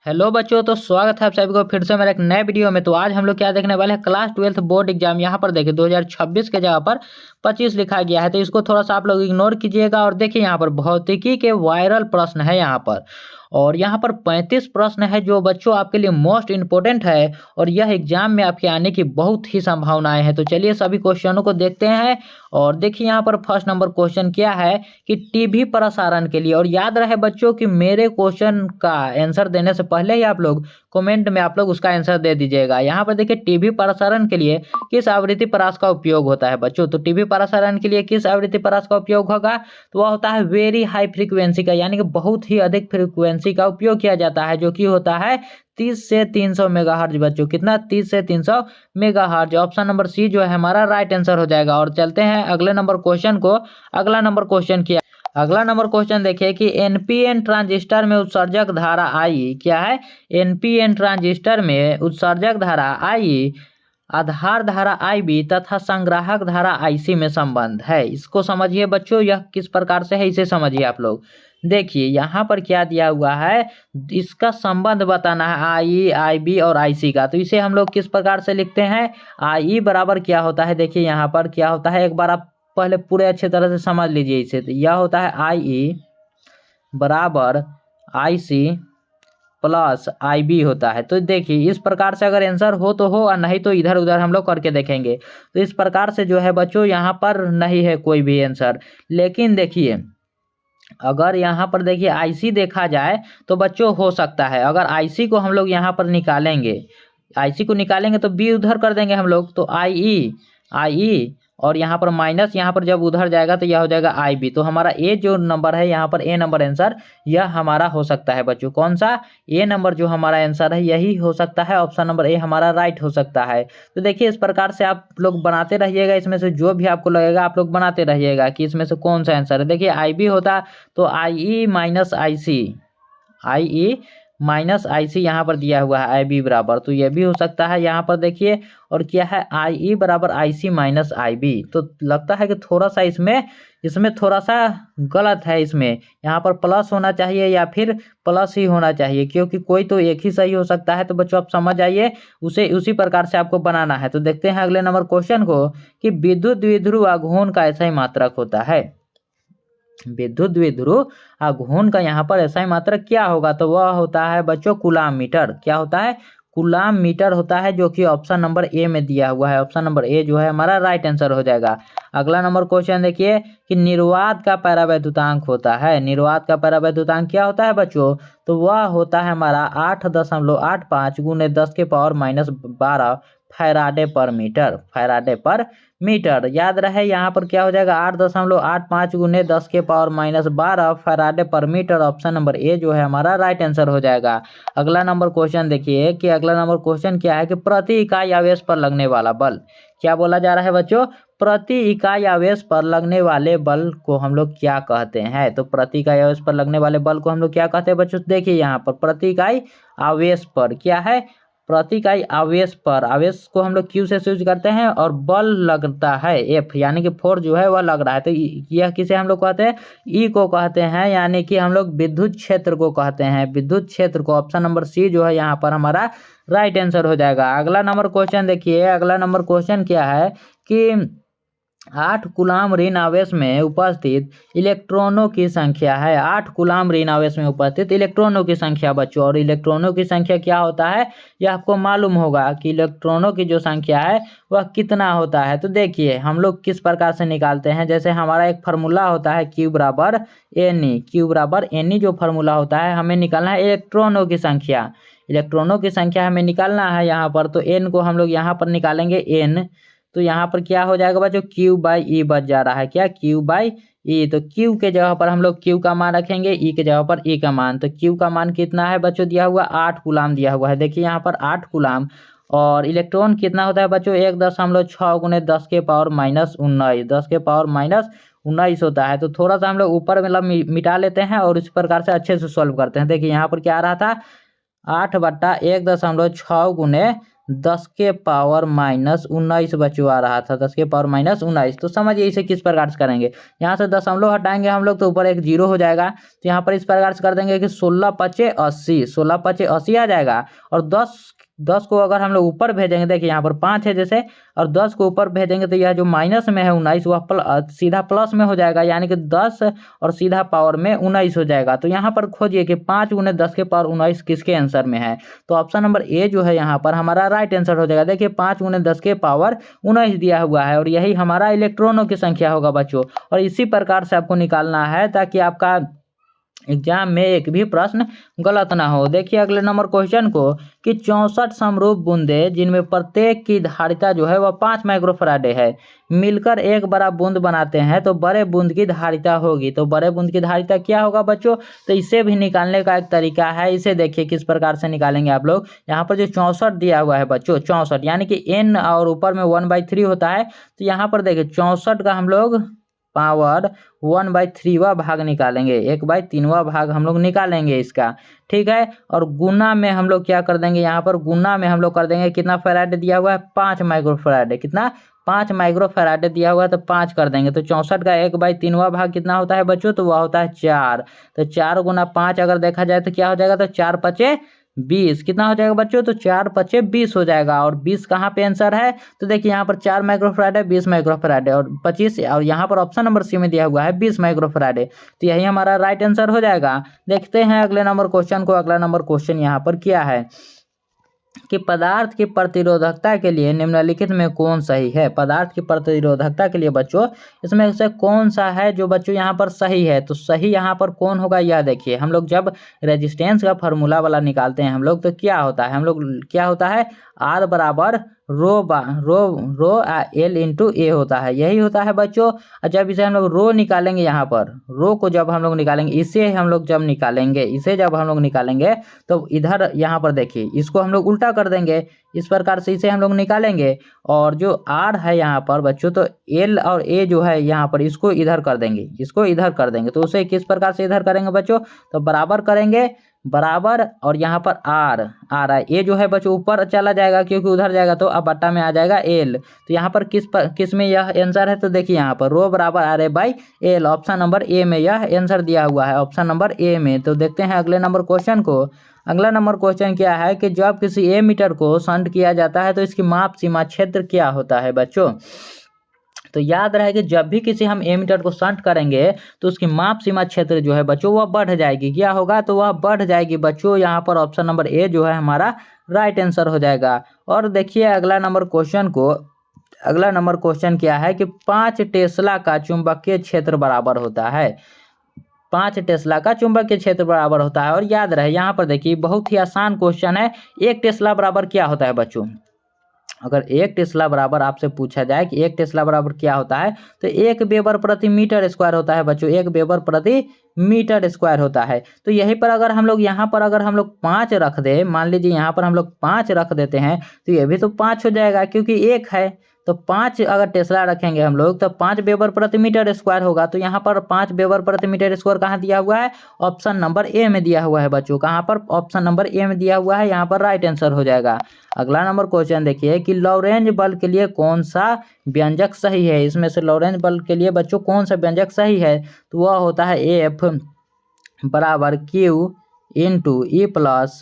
Hello बच्चों, तो स्वागत है आप सभी को फिर से मेरे एक नए वीडियो में। तो आज हम लोग क्या देखने वाले हैं, क्लास 12th बोर्ड एग्जाम। यहाँ पर देखिए 2026 के जगह पर 25 लिखा गया है, तो इसको थोड़ा सा आप लोग इग्नोर कीजिएगा। और देखिए यहाँ पर भौतिकी के वायरल प्रश्न है यहाँ पर, और यहाँ पर 35 प्रश्न है जो बच्चों आपके लिए मोस्ट इंपॉर्टेंट है, और यह एग्जाम में आपके आने की बहुत ही संभावनाएं हैं। तो चलिए सभी क्वेश्चनों को देखते हैं। और देखिए यहाँ पर फर्स्ट नंबर क्वेश्चन क्या है कि टीवी प्रसारण के लिए, और याद रहे बच्चों कि मेरे क्वेश्चन का आंसर देने से पहले ही आप लोग कमेंट में आप लोग उसका आंसर दे दीजिएगा। यहाँ पर देखिए टीवी प्रसारण के लिए किस आवृत्ति परास का उपयोग होता है बच्चों। तो टीवी प्रसारण के लिए किस आवृत्ति परास का उपयोग होगा, तो वह होता है वेरी हाई फ्रीक्वेंसी का, यानी कि बहुत ही अधिक फ्रीक्वेंसी का उपयोग किया जाता है, जो कि होता है 30 से 300 मेगाहर्ट्ज बच्चों। कितना, 30 से 300 मेगाहर्ट्ज। ऑप्शन नंबर सी जो है हमारा राइट आंसर हो जाएगा। और चलते हैं अगले नंबर क्वेश्चन को। अगला नंबर क्वेश्चन क्या, अगला नंबर क्वेश्चन देखिए कि एनपीएन ट्रांजिस्टर में उत्सर्जक धारा आई क्या है। एनपीएन ट्रांजिस्टर में उत्सर्जक धारा आई आधार धारा आईबी तथा संग्राहक धारा आईसी में संबंध है। इसको समझिए बच्चों, यह किस प्रकार से है इसे समझिए आप लोग। देखिए यहाँ पर क्या दिया हुआ है, इसका संबंध बताना है आई, आईबी और आईसी का। तो इसे हम लोग किस प्रकार से लिखते हैं, आई बराबर क्या होता है, देखिए यहाँ पर क्या होता है, एक बार आप पहले पूरे अच्छे तरह से समझ लीजिए इसे। तो यह होता है आई बराबर आईसी प्लस आईबी होता है। तो देखिए इस प्रकार से अगर आंसर हो तो हो, और नहीं तो इधर उधर हम लोग करके देखेंगे। तो इस प्रकार से जो है बच्चों यहाँ पर नहीं है कोई भी आंसर। लेकिन देखिए अगर यहाँ पर देखिए आईसी देखा जाए तो बच्चों हो सकता है, अगर आईसी को हम लोग यहाँ पर निकालेंगे, आईसी को निकालेंगे तो बी उधर कर देंगे हम लोग, तो आई आई और यहाँ पर माइनस, यहाँ पर जब उधर जाएगा तो यह हो जाएगा आई बी। तो हमारा ए जो नंबर है यहाँ पर ए नंबर आंसर यह हमारा हो सकता है बच्चों। कौन सा, ए नंबर जो हमारा आंसर है यही हो सकता है, ऑप्शन नंबर ए हमारा राइट हो सकता है। तो देखिए इस प्रकार से आप लोग बनाते रहिएगा, इसमें से जो भी आपको लगेगा आप लोग बनाते रहिएगा कि इसमें से कौन सा आंसर है। देखिए आई बी होता तो आई ई माइनस आई सी, आई ई माइनस आई सी यहाँ पर दिया हुआ है आई बी बराबर, तो ये भी हो सकता है यहाँ पर देखिए। और क्या है, आई ई बराबर आई सी माइनस आई बी। तो लगता है कि थोड़ा सा इसमें इसमें थोड़ा सा गलत है, इसमें यहाँ पर प्लस होना चाहिए या फिर प्लस ही होना चाहिए, क्योंकि कोई तो एक ही सही हो सकता है। तो बच्चों आप समझ आइए, उसे उसी प्रकार से आपको बनाना है। तो देखते हैं अगले नंबर क्वेश्चन को कि विद्युत द्विध्रुव आघूर्ण का ऐसा ही मात्रक होता है। विद्युत द्विध्रुव आघूर्ण का यहाँ पर ऐसा ही मात्रक क्या होगा, तो वह होता है बच्चों कूलाम मीटर। क्या होता है, कूलाम मीटर होता है, जो कि ऑप्शन नंबर ए में दिया हुआ है। ऑप्शन नंबर ए जो है हमारा राइट आंसर हो जाएगा। अगला नंबर क्वेश्चन देखिए कि निर्वात का परावैद्युतांक होता है। निर्वात का परावैद्युतांक क्या होता है बच्चों, तो वह होता है हमारा 8.85 गुने 10 के पावर माइनस 12 फैराडे पर मीटर। फैराडे पर मीटर याद रहे, यहाँ पर क्या हो जाएगा 8.85 गुने 10 के पावर माइनस 12 फैराडे पर मीटर। ऑप्शन नंबर ए जो है हमारा राइट आंसर हो जाएगा। अगला नंबर क्वेश्चन देखिए कि अगला नंबर क्वेश्चन क्या है कि प्रति इकाई आवेश पर लगने वाला बल। क्या बोला जा रहा है बच्चों, प्रति इकाई आवेश पर लगने वाले बल को हम लोग क्या कहते हैं। तो प्रति इकाई आवेश पर लगने वाले बल को हम लोग क्या कहते हैं बच्चों, देखिए यहाँ पर प्रति इकाई आवेश पर क्या है, प्रति इकाई आवेश पर, आवेश को हम लोग क्यू से यूज करते हैं, और बल लगता है एफ, यानी कि फोर्स जो है वह लग रहा है। तो यह किसे हम लोग कहते हैं, ई को कहते हैं, यानी कि हम लोग विद्युत क्षेत्र को कहते हैं, विद्युत क्षेत्र को। ऑप्शन नंबर सी जो है यहाँ पर हमारा राइट आंसर हो जाएगा। अगला नंबर क्वेश्चन देखिए, अगला नंबर क्वेश्चन क्या है कि 8 कूलाम ऋण आवेश में उपस्थित इलेक्ट्रॉनों की संख्या है। 8 कूलाम ऋण आवेश में उपस्थित इलेक्ट्रॉनों की संख्या बच्चों, और इलेक्ट्रॉनों की संख्या क्या होता है यह आपको मालूम होगा कि इलेक्ट्रॉनों की जो संख्या है वह कितना होता है। तो देखिए हम लोग किस प्रकार से निकालते हैं, जैसे हमारा एक फार्मूला होता है क्यू बराबर एन ई, क्यू बराबर एन ई जो फार्मूला होता है, हमें निकालना है इलेक्ट्रॉनों की संख्या। इलेक्ट्रॉनों की संख्या हमें निकालना है यहाँ पर, तो एन को हम लोग यहाँ पर निकालेंगे एन, तो यहाँ पर क्या हो जाएगा बच्चों, क्यू बाई ई बच जा रहा है, क्या क्यू बाई ई। तो क्यू के जगह पर हम लोग क्यू का मान रखेंगे, ई के जगह पर ई का मान। तो क्यू का मान कितना है बच्चों, दिया हुआ 8 कूलाम दिया हुआ है। देखिए यहाँ पर 8 कूलाम, और इलेक्ट्रॉन कितना होता है बच्चों, 1.6 गुने 10 के पावर माइनस 19, 10 के पावर माइनस 19 होता है। तो थोड़ा सा हम लोग ऊपर मतलब मिटा लेते हैं और इस प्रकार से अच्छे से सॉल्व करते हैं। देखिए यहाँ पर क्या आ रहा था, 8/1.6 गुने 10 के पावर माइनस 19 बच्चों आ रहा था, 10 के पावर माइनस 19। तो समझिए इसे किस प्रकार से करेंगे। यहाँ से दशमलव हटाएंगे हम लोग तो ऊपर एक जीरो हो जाएगा। तो यहाँ पर इस प्रकार से कर देंगे कि 16 पचे 80, 16 पचे 80 आ जाएगा। और 10 को अगर हम लोग ऊपर भेजेंगे, देखिए यहाँ पर 5 है जैसे, और 10 को ऊपर भेजेंगे तो यह जो माइनस में है 19 वह सीधा प्लस में हो जाएगा, यानी कि 10 और सीधा पावर में 19 हो जाएगा। तो यहाँ पर खोजिए कि 5 × 10 के पावर 19 किसके आंसर में है। तो ऑप्शन नंबर ए जो है यहाँ पर हमारा राइट आंसर हो जाएगा। देखिए 5 × 10 के पावर 19 दिया हुआ है और यही हमारा इलेक्ट्रॉनों की संख्या होगा बच्चों। और इसी प्रकार से आपको निकालना है ताकि आपका एग्जाम में एक भी प्रश्न गलत ना हो। देखिए अगले नंबर क्वेश्चन को कि 64 समरूप बूंदे जिनमें प्रत्येक की धारिता जो है वह 5 माइक्रोफैराडे है मिलकर एक बड़ा बूंद बनाते हैं तो बड़े बूंद की धारिता होगी। तो बड़े बूंद की धारिता क्या होगा बच्चों। तो इसे भी निकालने का एक तरीका है। इसे देखिए किस प्रकार से निकालेंगे आप लोग। यहाँ पर जो 64 दिया हुआ है बच्चों, 64 यानी कि n और ऊपर में 1/3 होता है। तो यहाँ पर देखिए 64 का हम लोग पावर 1/3वां भाग निकालेंगे, 1/3वां भाग हम लोग निकालेंगे इसका, ठीक है। और गुना में हम लोग क्या कर देंगे, यहाँ पर गुना में हम लोग कर देंगे कितना फैराडे दिया हुआ है 5 माइक्रोफैराडे, कितना 5 माइक्रोफैराडे दिया हुआ है तो 5 कर देंगे। तो 64 का 1/3वां भाग कितना होता है बच्चों, तो वह होता है 4। तो 4 × 5 अगर देखा जाए तो क्या हो जाएगा, तो 4 पचे 20 कितना हो जाएगा बच्चों, तो 4 पचे 20 हो जाएगा। और 20 कहाँ पे आंसर है, तो देखिए यहाँ पर 4 माइक्रोफैराड है, 20 माइक्रोफैराड है और 25, और यहाँ पर ऑप्शन नंबर सी में दिया हुआ है 20 माइक्रोफैराड है। तो यही हमारा राइट आंसर हो जाएगा। देखते हैं अगले नंबर क्वेश्चन को। अगला नंबर क्वेश्चन यहाँ पर क्या है कि पदार्थ की प्रतिरोधकता के लिए निम्नलिखित में कौन सही है। पदार्थ की प्रतिरोधकता के लिए बच्चों इसमें से कौन सा है जो बच्चों यहाँ पर सही है। तो सही यहाँ पर कौन होगा, यह देखिए। हम लोग जब रेजिस्टेंस का फार्मूला वाला निकालते हैं हम लोग, तो क्या होता है, हम लोग क्या होता है R बराबर रो L इंटू ए होता है, यही होता है बच्चों। और जब इसे हम लोग रो निकालेंगे, यहाँ पर रो को जब हम लोग निकालेंगे, इसे हम लोग जब निकालेंगे, इसे जब हम लोग निकालेंगे तो इधर यहाँ पर देखिए इसको हम लोग उल्टा कर देंगे, इस प्रकार से इसे हम लोग निकालेंगे। और जो R है यहाँ पर बच्चों, तो L और A जो है यहाँ पर इसको इधर कर देंगे, इसको इधर कर देंगे। तो उसे किस प्रकार से इधर करेंगे बच्चों, तो बराबर करेंगे, बराबर, और यहाँ पर R है, ए जो है बच्चों ऊपर चला जाएगा क्योंकि उधर जाएगा तो अब बट्टा में आ जाएगा L। तो यहाँ पर किस में यह आंसर है, तो देखिए यहाँ पर रो बराबर RA/L, ऑप्शन नंबर ए में यह आंसर दिया हुआ है, ऑप्शन नंबर ए में। तो देखते हैं अगले नंबर क्वेश्चन को। अगला नंबर क्वेश्चन क्या है कि जब किसी एमीटर को शंट किया जाता है तो इसकी माप सीमा क्षेत्र क्या होता है बच्चों। तो याद रहे कि जब भी किसी हम एमीटर को शंट करेंगे तो उसकी माप सीमा क्षेत्र जो है बच्चों वह बढ़ जाएगी। क्या होगा, तो वह बढ़ जाएगी बच्चों। यहाँ पर ऑप्शन नंबर ए जो है हमारा राइट आंसर हो जाएगा। और देखिए अगला नंबर क्वेश्चन को। अगला नंबर क्वेश्चन क्या है कि 5 टेस्ला का चुंबकीय क्षेत्र बराबर होता है। 5 टेस्ला का चुंबकीय क्षेत्र बराबर होता है। और याद रहे यहाँ पर देखिए बहुत ही आसान क्वेश्चन है। 1 टेस्ला बराबर क्या होता है बच्चों। अगर 1 टेस्ला बराबर आपसे पूछा जाए कि 1 टेस्ला बराबर क्या होता है, तो 1 वेबर प्रति मीटर स्क्वायर होता है बच्चों, 1 वेबर प्रति मीटर स्क्वायर होता है। तो यहीं पर अगर हम लोग यहाँ पर अगर हम लोग 5 रख दे, मान लीजिए यहाँ पर हम लोग 5 रख देते हैं तो ये भी तो 5 हो जाएगा क्योंकि 1 है। तो 5 अगर टेस्ला रखेंगे हम लोग तो 5 वेबर प्रति मीटर स्क्वायर होगा। तो यहाँ पर 5 वेबर प्रति मीटर स्क्वायर कहाँ दिया हुआ है, ऑप्शन नंबर ए में दिया हुआ है बच्चों। कहाँ पर, ऑप्शन नंबर ए में दिया हुआ है, यहाँ पर राइट आंसर हो जाएगा। अगला नंबर क्वेश्चन देखिए कि लॉरेंज बल के लिए कौन सा व्यंजक सही है। इसमें से लॉरेंज बल के लिए बच्चों कौन सा व्यंजक सही है, तो वह होता है एफ बराबर क्यू इंटू ई प्लस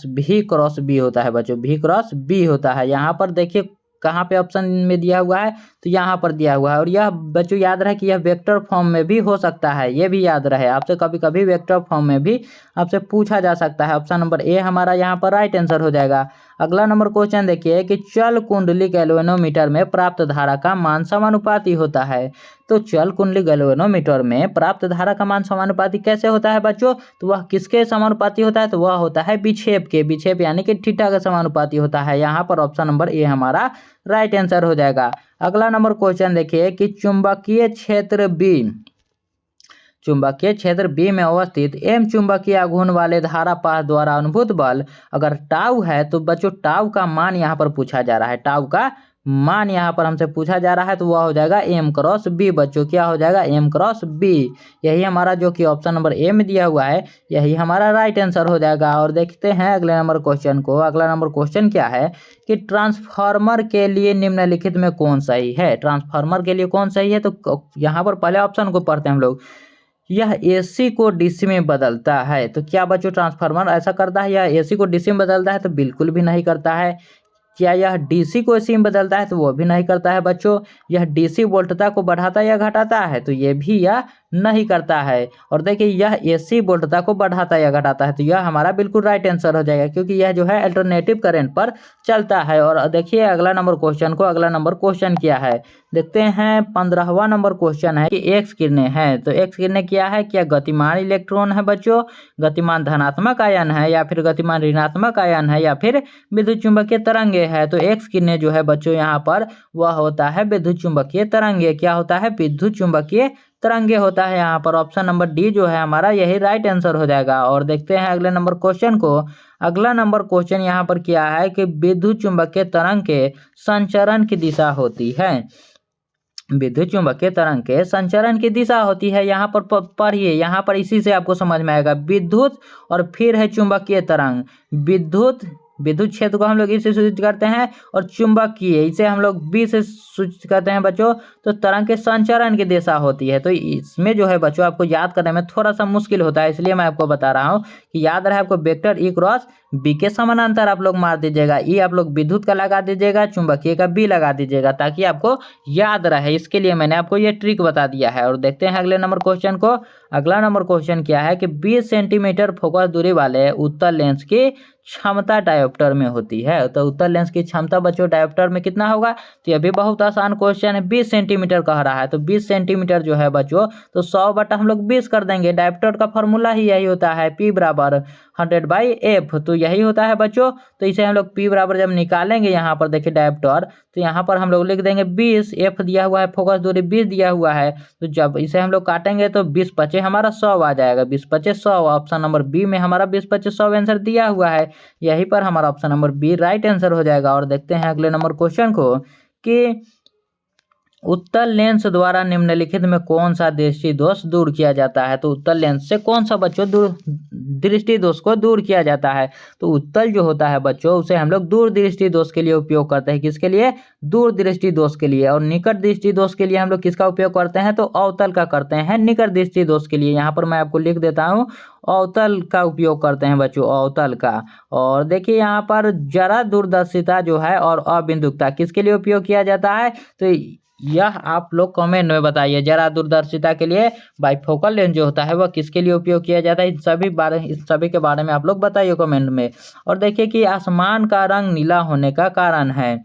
भी क्रॉस बी होता है बच्चों, भी क्रॉस बी होता है। यहाँ पर देखिए कहाँ पे ऑप्शन में दिया हुआ है, तो यहाँ पर दिया हुआ है। और यह बच्चों याद रहे कि यह वेक्टर फॉर्म में भी हो सकता है, ये भी याद रहे आपसे, कभी कभी वेक्टर फॉर्म में भी आपसे पूछा जा सकता है। ऑप्शन नंबर ए हमारा यहाँ पर राइट आंसर हो जाएगा। अगला नंबर क्वेश्चन देखिए कि चल कुंडली गैल्वेनोमीटर में प्राप्त धारा का मान समानुपाती होता है। तो चल कुंडली गैल्वेनोमीटर में प्राप्त धारा का मान समानुपाती कैसे होता है बच्चों, तो वह किसके समानुपाती होता है, तो वह होता है विक्षेप के, विक्षेप यानी कि थीटा के समानुपाती होता है। यहाँ पर ऑप्शन नंबर ए हमारा राइट आंसर हो जाएगा। अगला नंबर क्वेश्चन देखिए कि चुंबकीय क्षेत्र बी में अवस्थित एम चुंबकीय आघूर्ण वाले धारा पाथ द्वारा अनुभूत बल अगर टाउ है, तो बच्चों टाउ का मान यहाँ पर पूछा जा रहा है, टाउ का मान यहाँ पर हमसे पूछा जा रहा है तो वह हो जाएगा m क्रॉस b। बच्चों क्या हो जाएगा m क्रॉस b। यही हमारा जो कि ऑप्शन नंबर ए में दिया हुआ है यही हमारा राइट आंसर हो जाएगा। और देखते हैं अगले नंबर क्वेश्चन को। अगला नंबर क्वेश्चन क्या है कि ट्रांसफार्मर के लिए निम्नलिखित में कौन सही है। ट्रांसफार्मर के लिए कौन सही है तो यहाँ पर पहले ऑप्शन को पढ़ते हैं हम लोग। यह एसी को डीसी में बदलता है। तो क्या बच्चों ट्रांसफार्मर ऐसा करता है या एसी को डीसी में बदलता है तो बिल्कुल भी नहीं करता है। क्या यह डीसी को एसी में बदलता है तो वो भी नहीं करता है बच्चों। यह डीसी वोल्टता को बढ़ाता या घटाता है तो ये भी यह नहीं करता है। और देखिए यह एसी वोल्टता को बढ़ाता या घटाता है तो यह हमारा बिल्कुल राइट आंसर हो जाएगा क्योंकि यह जो है अल्टरनेटिव करंट पर चलता है। और देखिए अगला नंबर क्वेश्चन को। अगला नंबर क्वेश्चन क्या है देखते हैं। 15वां नंबर क्वेश्चन है कि एक्स किरणें हैं। तो एक्स किरणें क्या है, क्या गतिमान इलेक्ट्रॉन है बच्चों, गतिमान धनात्मक आयन है या फिर गतिमान ऋणात्मक आयन है या फिर विद्युत चुंबकीय तरंगे है। तो एक्स किरणें जो है बच्चों यहाँ पर वह होता है विद्युत चुंबकीय तरंगे। क्या होता है, विद्युत चुंबकीय तरंगे होता है। यहाँ पर ऑप्शन नंबर डी जो है हमारा यही राइट आंसर हो जाएगा। और देखते हैं अगले नंबर क्वेश्चन को। अगला नंबर क्वेश्चन यहाँ पर क्या है कि विद्युत चुंबकीय तरंग के संचरण की दिशा होती है। विद्युत चुंबकीय तरंग के संचरण की दिशा होती है। यहाँ पर पढ़िए, यहाँ पर इसी से आपको समझ में आएगा। विद्युत और फिर है चुंबकीय तरंग। विद्युत क्षेत्र को हम लोग इसे सूचित करते हैं और चुंबकीय इसे हम लोग बी से सूचित करते हैं बच्चों। तो तरंग के संचरण की दिशा होती है। तो इसमें जो है बच्चों आपको याद करने में थोड़ा सा मुश्किल होता है, इसलिए मैं आपको बता रहा हूँ कि याद रहे आपको वेक्टर ई क्रॉस बी के समानांतर आप लोग मार दीजिएगा। ई आप लोग विद्युत का लगा दीजिएगा, चुंबकीय का बी लगा दीजिएगा ताकि आपको याद रहे। इसके लिए मैंने आपको ये ट्रिक बता दिया है। और देखते हैं अगले नंबर क्वेश्चन को। अगला नंबर क्वेश्चन क्या है कि 20 सेंटीमीटर फोकस दूरी वाले उत्तल लेंस की क्षमता डायोप्टर में होती है। तो उत्तल लेंस की क्षमता बच्चों डायोप्टर में कितना होगा, तो ये भी बहुत आसान क्वेश्चन है। 20 सेंटीमीटर कह रहा है तो 20 सेंटीमीटर जो है बच्चों तो 100 बटा हम लोग 20 कर देंगे। डायोप्टर का फॉर्मूला ही यही होता है, P बराबर 100/F। तो यही होता है बच्चों। तो इसे हम लोग P बराबर जब निकालेंगे यहाँ पर देखिए डायोप्टर, तो यहाँ पर हम लोग लिख देंगे 20, F दिया हुआ है, फोकस दूरी 20 दिया हुआ है। तो जब इसे हम लोग काटेंगे तो 20 पचे हमारा 100 आ जाएगा। 20 पचे 100, ऑप्शन नंबर बी में हमारा 20 पचे 100 आंसर दिया हुआ है। यहीं पर हमारा option number B right answer हो जाएगा। और देखते हैं अगले नंबर क्वेश्चन को कि उत्तल लेंस द्वारा निम्नलिखित में कौन सा दृष्टि दोष दूर किया जाता है। तो उत्तल लेंस से कौन सा बच्चों दृष्टि दोष को दूर किया जाता है। तो उत्तल जो होता है बच्चों उसे हम लोग दूर दृष्टि दोष के लिए उपयोग करते हैं। किसके लिए, दूर दृष्टि दोष के लिए। और निकट दृष्टि दोष के लिए हम लोग किसका उपयोग करते हैं, तो अवतल का करते हैं। निकट दृष्टि दोष के लिए यहाँ पर मैं आपको लिख देता हूँ, अवतल का उपयोग करते हैं बच्चों, अवतल का। और देखिए यहाँ पर जरा दूरदर्शिता जो है और अबिंदुकता किसके लिए उपयोग किया जाता है, तो यह आप लोग कमेंट में बताइए। जरा दूरदर्शिता के लिए बाइफोकल लेंस जो होता है वह किसके लिए उपयोग किया जाता है, इन सभी के बारे में आप लोग बताइए कमेंट में। और देखिए कि आसमान का रंग नीला होने का कारण है।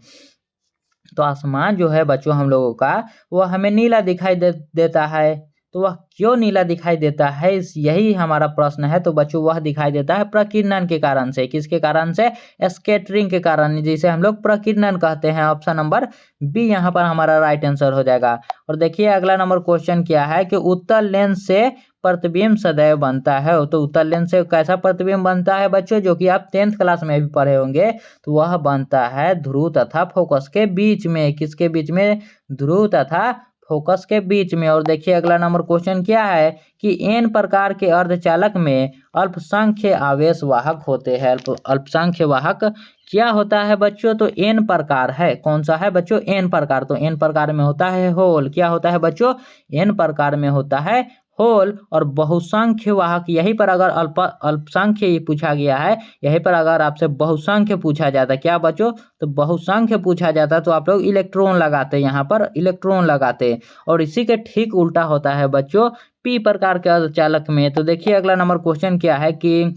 तो आसमान जो है बच्चों हम लोगों का वह हमें नीला दिखाई देता है। तो वह क्यों नीला दिखाई देता है, यही हमारा प्रश्न है। तो बच्चों वह दिखाई देता है प्रकीर्णन के कारण से। किसके कारण से, स्कैटरिंग के कारण, जिसे हम लोग प्रकीर्णन कहते हैं। ऑप्शन नंबर बी यहाँ पर हमारा राइट आंसर हो जाएगा। और देखिए अगला नंबर क्वेश्चन क्या है कि उत्तल लेंस से प्रतिबिंब सदैव बनता है। तो उत्तल लेंस से कैसा प्रतिबिंब बनता है बच्चों, जो कि आप 10th क्लास में भी पढ़े होंगे। तो वह बनता है ध्रुव तथा फोकस के बीच में। किसके बीच में, ध्रुव तथा फोकस के बीच में। और देखिए अगला नंबर क्वेश्चन क्या है कि n प्रकार के अर्धचालक में अल्पसंख्य आवेश वाहक होते हैं। अल्पसंख्य वाहक क्या होता है बच्चों, तो n प्रकार है। कौन सा है बच्चों, n प्रकार। तो n प्रकार में होता है होल। क्या होता है बच्चों, n प्रकार में होता है होल। और बहुसंख्य वाहक, यहीं पर अगर अल्पसंख्य पूछा गया है, यहीं पर अगर आपसे बहुसंख्य पूछा जाता है, क्या बच्चों, तो बहुसंख्य पूछा जाता तो आप लोग इलेक्ट्रॉन लगाते, यहाँ पर इलेक्ट्रॉन लगाते। और इसी के ठीक उल्टा होता है बच्चों पी प्रकार के अर्धचालक में। तो देखिए अगला नंबर क्वेश्चन क्या है कि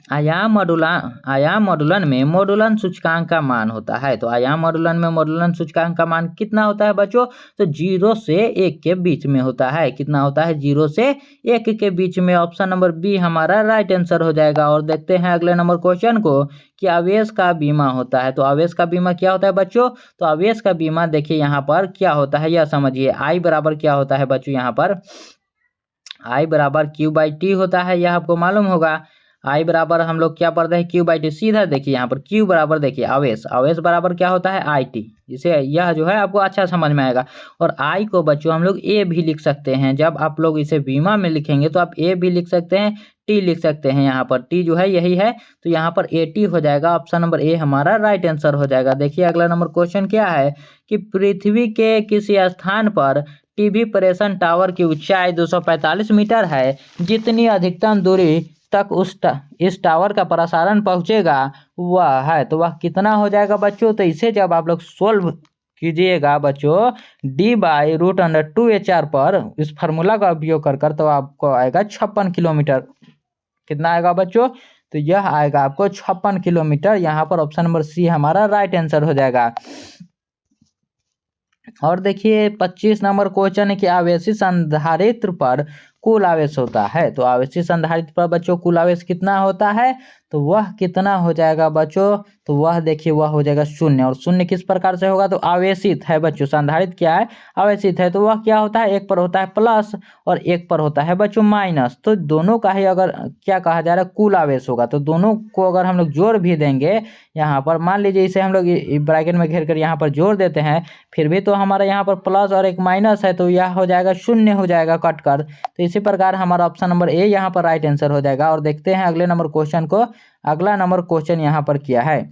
आयाम मॉडुलन में मॉडुलन सूचकांक का मान होता है। तो आयाम मॉडुलन में मॉडुलन सूचकांक का मान कितना होता है बच्चों, तो 0 से 1 के बीच में होता है। कितना होता है, 0 से 1 के बीच में। ऑप्शन नंबर बी हमारा राइट आंसर हो जाएगा। और देखते हैं अगले नंबर क्वेश्चन को कि आवेश का बीमा होता है। तो आवेश का बीमा क्या होता है बच्चों, तो आवेश का बीमा देखिए यहाँ पर क्या होता है, यह समझिए। आई बराबर क्या होता है बच्चों, यहाँ पर आई बराबर Q/T होता है, यह आपको मालूम होगा। आई बराबर हम लोग क्या पढ़ते हैं क्यू बाई टी। सीधा देखिए यहाँ पर क्यू बराबर देखिए आवेश, आवेश बराबर क्या होता है आई टी। इसे यह जो है आपको अच्छा समझ में आएगा। और आई को बच्चों हम लोग ए भी लिख सकते हैं। जब आप लोग इसे बीमा में लिखेंगे तो आप ए भी लिख सकते हैं, टी लिख सकते हैं। यहाँ पर टी जो है यही है, तो यहाँ पर ए टी हो जाएगा। ऑप्शन नंबर ए हमारा राइट आंसर हो जाएगा। देखिए अगला नंबर क्वेश्चन क्या है कि पृथ्वी के किसी स्थान पर टीवी प्रेषण टावर की ऊंचाई 245 मीटर है। जितनी अधिकतम दूरी तक इस टावर का प्रसारण पहुंचेगा वह है, तो वह कितना हो जाएगा बच्चों। तो इसे जब आप लोग सोल्व कीजिएगा बच्चों d/√2HR पर इस फार्मूला का उपयोग कर तो आपको आएगा 56 किलोमीटर। कितना आएगा बच्चों, तो यह आएगा आपको 56 किलोमीटर। यहाँ पर ऑप्शन नंबर सी हमारा राइट आंसर हो जाएगा। और देखिए 25 नंबर क्वेश्चन है कि आवेशित संधारित्र पर कुल आवेश होता है। तो आवेशित संधारित्र पर बच्चों कुल आवेश कितना होता है, तो वह कितना हो जाएगा बच्चों, तो वह देखिए वह हो जाएगा 0। और 0 किस प्रकार से होगा, तो आवेशित है बच्चों, संधारित्र क्या है आवेशित है, तो वह क्या होता है एक पर होता है प्लस और एक पर होता है बच्चों माइनस। तो दोनों का ही अगर क्या कहा जा रहा है कुल आवेश होगा, तो दोनों को अगर हम लोग जोड़ भी देंगे यहाँ पर, मान लीजिए इसे हम लोग ब्रैकेट में घेर कर यहाँ पर जोड़ देते हैं, फिर भी तो हमारा यहाँ पर प्लस और एक माइनस है, तो यह हो जाएगा 0 हो जाएगा कट कर। तो इसी प्रकार हमारा ऑप्शन नंबर ए यहाँ पर राइट आंसर हो जाएगा। और देखते हैं अगले नंबर क्वेश्चन को। अगला नंबर क्वेश्चन यहाँ पर क्या है,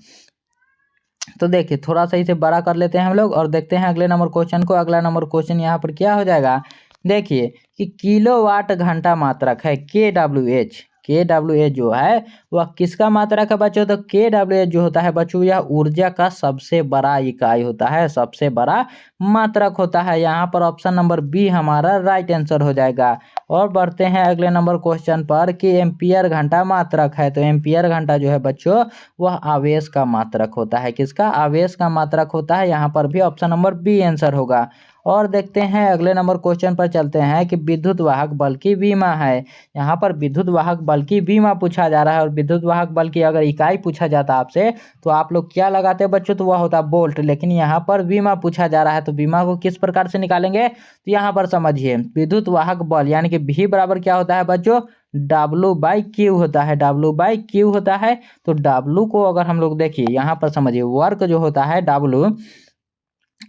तो देखिए थोड़ा सा इसे बड़ा कर लेते हैं हम लोग और देखते हैं अगले नंबर क्वेश्चन को। अगला नंबर क्वेश्चन यहाँ पर क्या हो जाएगा, देखिए कि किलोवाट घंटा मात्रक है KWH। KWH जो है वह किसका मात्रक है बच्चों, तो KWH जो होता है बच्चों यह ऊर्जा का सबसे बड़ा इकाई होता है, सबसे बड़ा मात्रक होता है। यहाँ पर ऑप्शन नंबर बी हमारा राइट आंसर हो जाएगा। और बढ़ते हैं अगले नंबर क्वेश्चन पर कि एम्पियर घंटा मात्रक है। तो एम्पियर घंटा जो है बच्चों वह आवेश का मात्रक होता है, किसका आवेश का मात्रक होता है। यहाँ पर भी ऑप्शन नंबर बी आंसर होगा। और देखते हैं अगले नंबर क्वेश्चन पर चलते हैं कि विद्युत वाहक बल की विमा है। यहाँ पर विद्युत वाहक बल की विमा पूछा जा रहा है। और विद्युत वाहक बल की अगर इकाई पूछा जाता आपसे तो आप लोग क्या लगाते हैं बच्चों, तो वह होता वोल्ट। लेकिन यहाँ पर विमा पूछा जा रहा है, तो विमा को किस प्रकार से निकालेंगे, तो यहाँ पर समझिए विद्युत वाहक बल यानी कि V बराबर क्या होता है बच्चों, W/Q होता है, W/Q होता है। तो W को अगर हम लोग देखिए यहाँ पर समझिए वर्क जो होता है W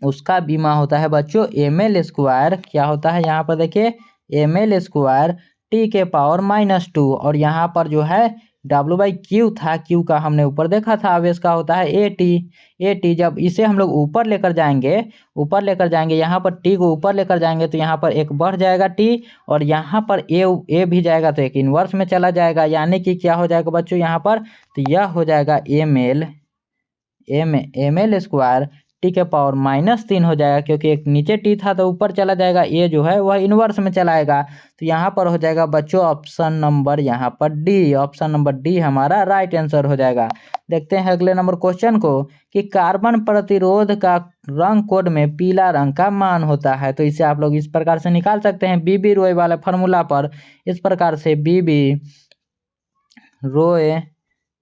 उसका बीमा होता है बच्चों ml²। क्या होता है यहाँ पर देखिए ml² T⁻⁻²। और यहाँ पर जो है W/Q था, Q का हमने ऊपर देखा था आवेश का होता है AT। जब इसे हम लोग ऊपर लेकर जाएंगे यहाँ पर T को ऊपर लेकर जाएंगे तो यहाँ पर एक बढ़ जाएगा T और यहाँ पर A भी जाएगा तो एक इन्वर्स में चला जाएगा। यानी कि क्या हो जाएगा बच्चों यहाँ पर, तो यह हो जाएगा ml² T⁻³ हो जाएगा, क्योंकि एक नीचे T था तो ऊपर चला जाएगा, A जो है वह इन्वर्स में चला आएगा। तो यहाँ पर हो जाएगा बच्चों ऑप्शन नंबर यहाँ पर डी, ऑप्शन नंबर डी हमारा राइट आंसर हो जाएगा। देखते हैं अगले नंबर क्वेश्चन को कि कार्बन प्रतिरोध का रंग कोड में पीला रंग का मान होता है। तो इसे आप लोग इस प्रकार से निकाल सकते हैं बीबी रोय वाले फार्मूला पर, इस प्रकार से बीबी रोय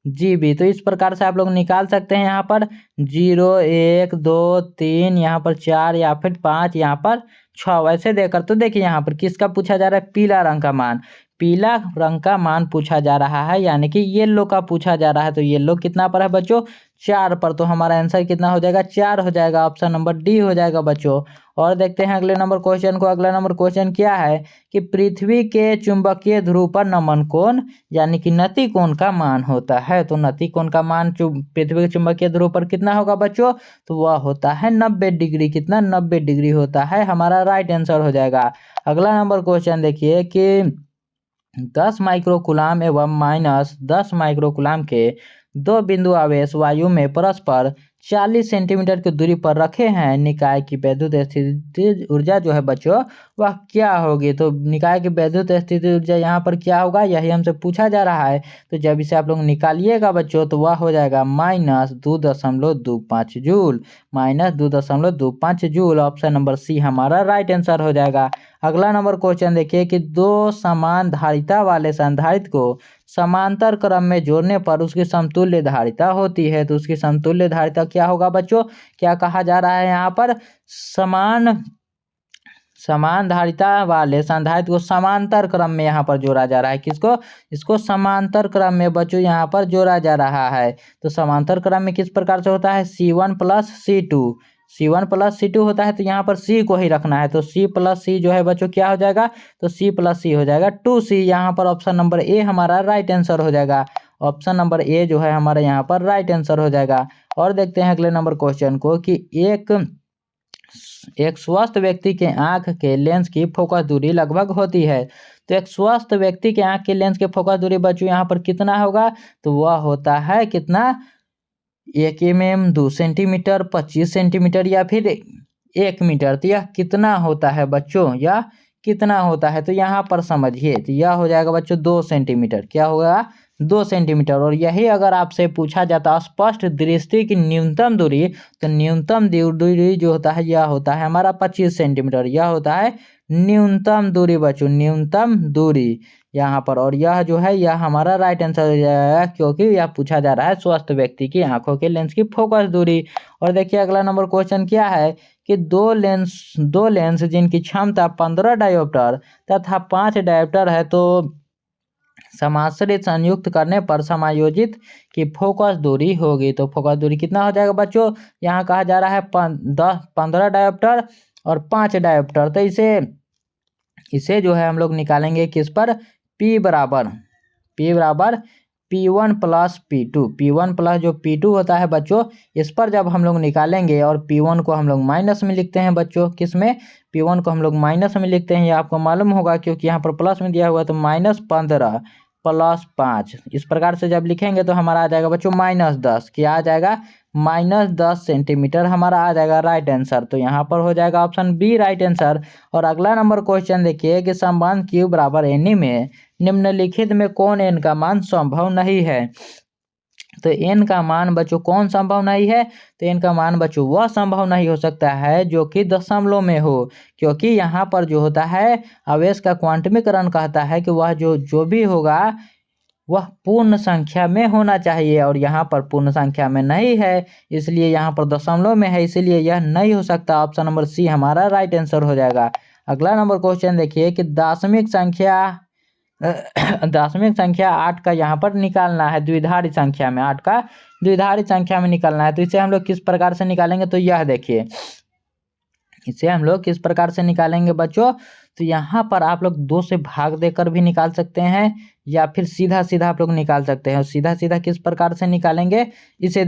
GB। तो इस प्रकार से आप लोग निकाल सकते हैं यहाँ पर 0 1 2 3 यहाँ पर 4 या फिर 5 यहाँ पर 6 वैसे देकर। तो देखिए यहाँ पर किसका पूछा जा रहा है, पीला रंग का मान, पीला रंग का मान पूछा जा रहा है, यानी कि येलो का पूछा जा रहा है। तो येलो कितना पर है बच्चों, 4 पर। तो हमारा आंसर कितना हो जाएगा, 4 हो जाएगा, ऑप्शन नंबर डी हो जाएगा बच्चों। और देखते हैं अगले नंबर क्वेश्चन को। अगला नंबर क्वेश्चन क्या है कि पृथ्वी के चुंबकीय ध्रुव पर नमन कोण यानी कि नति कोण का मान होता है। तो नति कोण का मान पृथ्वी के चुंबकीय ध्रुव पर कितना होगा बच्चों, तो वह होता है 90 डिग्री। कितना, 90 डिग्री होता है, हमारा राइट आंसर हो जाएगा। अगला नंबर क्वेश्चन देखिए कि 10 माइक्रोकुलाम एवं -10 माइक्रोकुलाम के दो बिंदु आवेश वायु में परस्पर 40 सेंटीमीटर की दूरी पर रखे हैं। निकाय की वैद्युत स्थिति ऊर्जा जो है बच्चों वह क्या होगी। तो निकाय की वैद्युत स्थिति ऊर्जा यहाँ पर क्या होगा, यही हमसे पूछा जा रहा है। तो जब इसे आप लोग निकालिएगा बच्चों तो वह हो जाएगा -2.25 joule, -2.25 joule. Option number C हमारा राइट आंसर हो जाएगा। अगला नंबर क्वेश्चन देखिए कि दो समान धारिता वाले संधारित्र को समांतर क्रम में जोड़ने पर उसकी समतुल्य धारिता होती है। तो उसकी समतुल्य धारिता क्या होगा बच्चों, क्या कहा जा रहा है यहाँ पर, समानधारिता वाले संधारित्र को समांतर क्रम में यहाँ पर जोड़ा जा रहा है। किसको? इसको समांतर क्रम में बच्चों यहाँ पर जोड़ा जा रहा है। तो समांतर क्रम में किस प्रकार से होता है? C1 plus C2, C1 plus C2 होता है। तो यहाँ पर C को ही रखना है, तो C प्लस C जो है बच्चों क्या हो जाएगा? तो C प्लस C हो जाएगा 2C। यहाँ पर ऑप्शन नंबर ए हमारा राइट आंसर हो जाएगा। ऑप्शन नंबर ए जो है हमारा यहाँ पर राइट आंसर हो जाएगा। और देखते हैं अगले नंबर क्वेश्चन को कि एक स्वस्थ व्यक्ति के आंख के लेंस की फोकस दूरी लगभग होती है। तो एक स्वस्थ व्यक्ति के आंख के लेंस के फोकस दूरी बच्चों यहाँ पर कितना होगा? तो वह होता है कितना? 1 mm, 2 सेंटीमीटर, 25 सेंटीमीटर या फिर 1 मीटर। तो यह कितना होता है बच्चों? यह कितना होता है? तो यहाँ पर समझिए, तो यह हो जाएगा बच्चों 2 सेंटीमीटर। क्या होगा? 2 सेंटीमीटर। और यही अगर आपसे पूछा जाता स्पष्ट दृष्टि की न्यूनतम दूरी, तो न्यूनतम दूरी जो होता है यह होता है हमारा 25 सेंटीमीटर। यह होता है न्यूनतम दूरी बच्चों, न्यूनतम दूरी यहाँ पर। और यह जो है यह हमारा राइट आंसर हो जाएगा, क्योंकि यह पूछा जा रहा है स्वस्थ व्यक्ति की आंखों के लेंस की फोकस दूरी। और देखिए अगला नंबर क्वेश्चन क्या है कि दो लेंस जिनकी क्षमता 15 डायोप्टर तथा 5 डायोप्टर है, तो समाश्रित संयुक्त करने पर समायोजित की फोकस दूरी होगी। तो फोकस दूरी कितना हो जाएगा बच्चों? यहाँ कहा जा रहा है 15 डायोप्टर और 5 डायोप्टर। तो इसे जो है हम लोग निकालेंगे किस पर? P बराबर P1 plus P2। P1 plus जो P2 होता है बच्चों, इस पर जब हम लोग निकालेंगे, और P1 को हम लोग माइनस में लिखते हैं बच्चों। किस में? P1 को हम लोग माइनस में लिखते हैं, ये आपको मालूम होगा क्योंकि यहाँ पर प्लस में दिया हुआ है। तो -15 प्लस 5, इस प्रकार से जब लिखेंगे तो हमारा आ जाएगा बच्चों -10। क्या आ जाएगा? -10 सेंटीमीटर हमारा आ जाएगा राइट आंसर। तो यहाँ पर हो जाएगा ऑप्शन बी राइट आंसर। और अगला नंबर क्वेश्चन देखिए कि संबंध Q बराबर NE में निम्नलिखित में कौन n का मान संभव नहीं है? तो n का मान बच्चों कौन संभव नहीं है? तो n का मान बच्चों वह संभव नहीं हो सकता है जो कि दशमलव में हो, क्योंकि यहाँ पर जो होता है आवेश का क्वांटमीकरण कहता है कि वह जो भी होगा वह पूर्ण संख्या में होना चाहिए, और यहाँ पर पूर्ण संख्या में नहीं है, इसलिए यहाँ पर दशमलव में है, इसीलिए यह नहीं हो सकता। ऑप्शन नंबर सी हमारा राइट आंसर हो जाएगा। अगला नंबर क्वेश्चन देखिए कि दशमिक संख्या 8 का यहाँ पर निकालना है। द्विधारी संख्या में 8 का द्विधारी संख्या में निकालना है। तो इसे हम लोग किस प्रकार से निकालेंगे? तो यह देखिए, इसे हम लोग किस प्रकार से निकालेंगे बच्चों? तो यहाँ पर आप लोग 2 से भाग देकर भी निकाल सकते हैं, या फिर सीधा सीधा आप लोग निकाल सकते हैं। सीधा सीधा किस प्रकार से निकालेंगे? इसे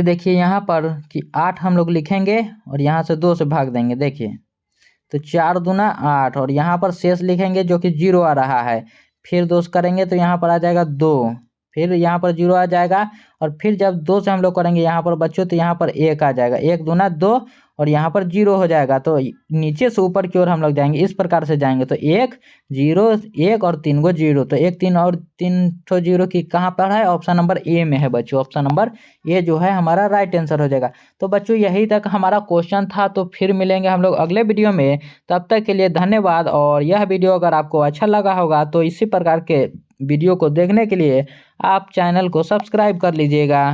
देखिए यहाँ पर कि 8 हम लोग लिखेंगे और यहाँ से 2 से भाग देंगे। देखिए तो 4 दूना 8, और यहाँ पर शेष लिखेंगे जो कि 0 आ रहा है। फिर 2 करेंगे तो यहाँ पर आ जाएगा 2, फिर यहाँ पर 0 आ जाएगा, और फिर जब 2 से हम लोग करेंगे यहाँ पर बच्चों तो यहाँ पर 1 आ जाएगा। 1 दूना 2, और यहाँ पर 0 हो जाएगा। तो नीचे से ऊपर की ओर हम लोग जाएंगे, इस प्रकार से जाएंगे। तो 1 0 1 और 3 गो 0, तो 1 3 और 3 ठो 0 की कहाँ पर है? ऑप्शन नंबर ए में है बच्चों। ऑप्शन नंबर ए जो है हमारा राइट आंसर हो जाएगा। तो बच्चों यही तक हमारा क्वेश्चन था। तो फिर मिलेंगे हम लोग अगले वीडियो में, तब तक के लिए धन्यवाद। और यह वीडियो अगर आपको अच्छा लगा होगा तो इसी प्रकार के वीडियो को देखने के लिए आप चैनल को सब्सक्राइब कर लीजिएगा।